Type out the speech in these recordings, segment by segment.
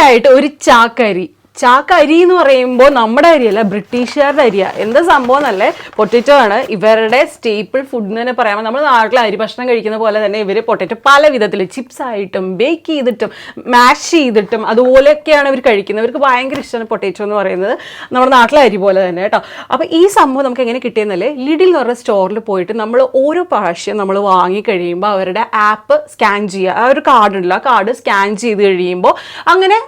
ആയിട്ട് ഒരു ചാക്കരി. ചാക്കരി എന്ന് പറയുമ്പോൾ നമ്മുടെ അരിയല്ല, ബ്രിട്ടീഷുകാരുടെ അരിയാണ്. എന്താ സംഭവം എന്നല്ലേ, പൊട്ടറ്റോ ആണ് ഇവരുടെ സ്റ്റേപ്പിൾ ഫുഡ് എന്ന് തന്നെ പറയാം. നമ്മൾ നാട്ടിൽ അരി ഭക്ഷണം കഴിക്കുന്ന പോലെ തന്നെ ഇവർ പൊട്ടറ്റോ പല വിധത്തിൽ ചിപ്സ് ആയിട്ടും ബേക്ക് ചെയ്തിട്ടും മാഷ് ചെയ്തിട്ടും അതുപോലെയൊക്കെയാണ് ഇവർ കഴിക്കുന്നത്. ഇവർക്ക് ഭയങ്കര ഇഷ്ടമാണ് പൊട്ടറ്റോ എന്ന് പറയുന്നത്, നമ്മുടെ നാട്ടിലെ അരി പോലെ തന്നെ കേട്ടോ. അപ്പോൾ ഈ സംഭവം നമുക്ക് എങ്ങനെ കിട്ടിയെന്നല്ലേ, ലിഡിൽ എന്ന് പറഞ്ഞ സ്റ്റോറിൽ പോയിട്ട് നമ്മൾ ഓരോ പ്രാവശ്യം നമ്മൾ വാങ്ങി കഴിയുമ്പോൾ അവരുടെ ആപ്പ് സ്കാൻ ചെയ്യുക. ആ ഒരു കാർഡ് ഉണ്ടല്ലോ, ആ കാർഡ് സ്കാൻ ചെയ്ത് കഴിയുമ്പോൾ അങ്ങനെ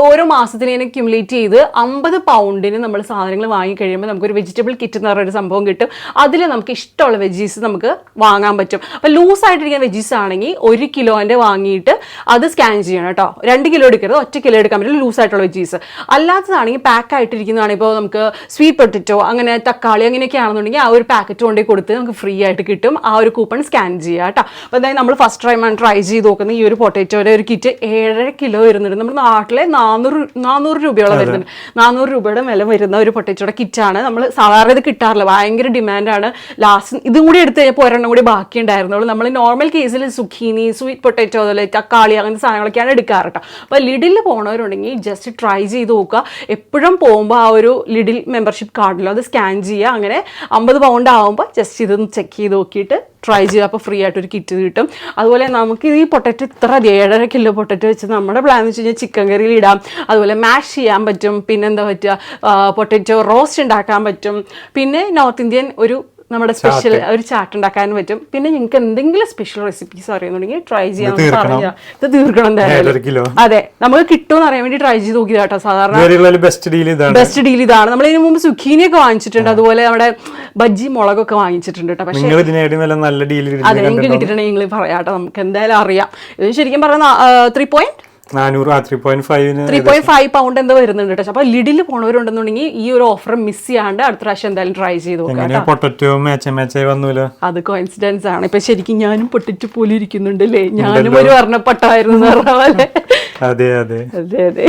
ഓരോ മാസത്തിനെ ക്യുമുലേറ്റ് ചെയ്ത് 50 പൗണ്ടിന് നമ്മൾ സാധനങ്ങൾ വാങ്ങി കഴിയുമ്പോൾ നമുക്കൊരു വെജിറ്റബിൾ കിറ്റ് എന്ന് പറയുന്ന സംഭവം കിട്ടും. അതിൽ നമുക്ക് ഇഷ്ടമുള്ള വെജീസ് നമുക്ക് വാങ്ങാൻ പറ്റും. അപ്പോൾ ലൂസായിട്ടിരിക്കുന്ന വെജീസ് ആണെങ്കിൽ 1 കിലോൻ്റെ വാങ്ങിയിട്ട് അത് സ്കാൻ ചെയ്യണം കേട്ടോ. 2 കിലോ എടുക്കരുത്, 1 കിലോ എടുക്കാൻ പറ്റും ലൂസായിട്ടുള്ള വെജീസ്. അല്ലാത്തതാണെങ്കിൽ പാക്ക് ആയിട്ടിരിക്കുന്നതാണ്. ഇപ്പോൾ നമുക്ക് സ്വീറ്റ് പൊട്ടറ്റോ അങ്ങനെ തക്കാളി അങ്ങനെയൊക്കെ ആണെന്നുണ്ടെങ്കിൽ ആ ഒരു പാക്കറ്റ് കൊണ്ടുപോയി കൊടുത്ത് നമുക്ക് ഫ്രീ ആയിട്ട് കിട്ടും. ആ ഒരു കൂപ്പൺ സ്കാൻ ചെയ്യുക കേട്ടോ. അപ്പോൾ അതായത് നമ്മൾ ഫസ്റ്റ് ടൈമാണ് ട്രൈ ചെയ്ത് നോക്കുന്ന ഈ ഒരു പൊട്ടറ്റോയുടെ ഒരു കിറ്റ് 7.5 കിലോ വരുന്നുണ്ട്. നമ്മുടെ നാട്ടിലെ 400 രൂപയോളം വരുന്നുണ്ട്. 400 രൂപയുടെ വില വരുന്ന ഒരു പൊട്ടറ്റോയുടെ കിറ്റാണ്. നമ്മൾ സാധാരണ ഇത് കിട്ടാറില്ല, ഭയങ്കര ഡിമാൻഡാണ്. ലാസ്റ്റ് ഇതും കൂടി എടുത്ത് കഴിഞ്ഞപ്പോൾ ഒരെണ്ണം കൂടി ബാക്കി ഉണ്ടായിരുന്നുള്ളൂ. നമ്മൾ നോർമൽ കേസിൽ സുഖീനി, സ്വീറ്റ് പൊട്ടറ്റോ, അതുപോലെ തക്കാളി അങ്ങനത്തെ സാധനങ്ങളൊക്കെയാണ് എടുക്കാറ് കേട്ടോ. അപ്പോൾ ലിഡിൽ പോകണവരുണ്ടെങ്കിൽ ജസ്റ്റ് ട്രൈ ചെയ്ത് നോക്കുക. എപ്പോഴും പോകുമ്പോൾ ആ ഒരു ലിഡിൽ മെമ്പർഷിപ്പ് കാർഡിലോ അത് സ്കാൻ ചെയ്യുക. അങ്ങനെ 50 പൗണ്ട് ആകുമ്പോൾ ജസ്റ്റ് ഇതൊന്ന് ചെക്ക് ചെയ്ത് നോക്കിയിട്ട് ട്രൈ ചെയ്യുക. അപ്പോൾ ഫ്രീ ആയിട്ടൊരു കിറ്റ് കിട്ടും. അതുപോലെ നമുക്ക് ഈ പൊട്ടറ്റോ ഇത്ര 7.5 കിലോ പൊട്ടറ്റോ വെച്ച് നമ്മുടെ പ്ലാൻ എന്ന് വെച്ച് കഴിഞ്ഞാൽ ചിക്കൻ കറിയിൽ ഇടാം, അതുപോലെ മാഷ് ചെയ്യാൻ പറ്റും, പിന്നെ എന്താ പറ്റുക പൊട്ടറ്റോ റോസ്റ്റ് ഉണ്ടാക്കാൻ പറ്റും, പിന്നെ നോർത്ത് ഇന്ത്യൻ ഒരു നമ്മുടെ സ്പെഷ്യൽ ഒരു ചാട്ട് ഉണ്ടാക്കാൻ പറ്റും. പിന്നെ നിങ്ങൾക്ക് എന്തെങ്കിലും സ്പെഷ്യൽ റെസിപ്പീസ് അറിയുന്നുണ്ടെങ്കിൽ ട്രൈ ചെയ്യാൻ പറഞ്ഞാൽ ഇത് തീർക്കണം എന്തായാലും. അതെ, നമുക്ക് കിട്ടുമെന്ന് അറിയാൻ വേണ്ടി ട്രൈ ചെയ്ത് നോക്കിയത് കേട്ടോ. സാധാരണ ബെസ്റ്റ് ഡീൽ ഇതാണ്. നമ്മൾ ഇതിനു മുമ്പ് സുഖീനിയൊക്കെ വാങ്ങിച്ചിട്ടുണ്ട്, അതുപോലെ നമ്മുടെ ബജ്ജി മുളകൊക്കെ വാങ്ങിച്ചിട്ടുണ്ട് കേട്ടോ. പക്ഷേ അതെ, എനിക്ക് കിട്ടിയിട്ടുണ്ടെങ്കിൽ നിങ്ങൾ പറയാം കേട്ടോ. നമുക്ക് എന്തായാലും അറിയാം. ഇത് ശരിക്കും പറഞ്ഞാൽ 3.5 പൗണ്ട് എന്തോ വരുന്നുണ്ട് കേട്ടോ. അപ്പൊ ലിഡിൽ പോണവരുണ്ടെന്നുണ്ടെങ്കിൽ ഈ ഒരു ഓഫർ മിസ് ചെയ്യാണ്ട് അടുത്ത പ്രാവശ്യം എന്തായാലും ട്രൈ ചെയ്ത് നോക്കാം. അത് കോയിൻസിഡൻസ് ആണ്. ഇപ്പൊ ശരിക്കും ഞാനും പൊട്ടിച്ചു പോലെ ഇരിക്കുന്നുണ്ട് അല്ലേ, ഞാനും ഒരു വർണ്ണപ്പെട്ടായിരുന്നു പറഞ്ഞ പോലെ. അതെ.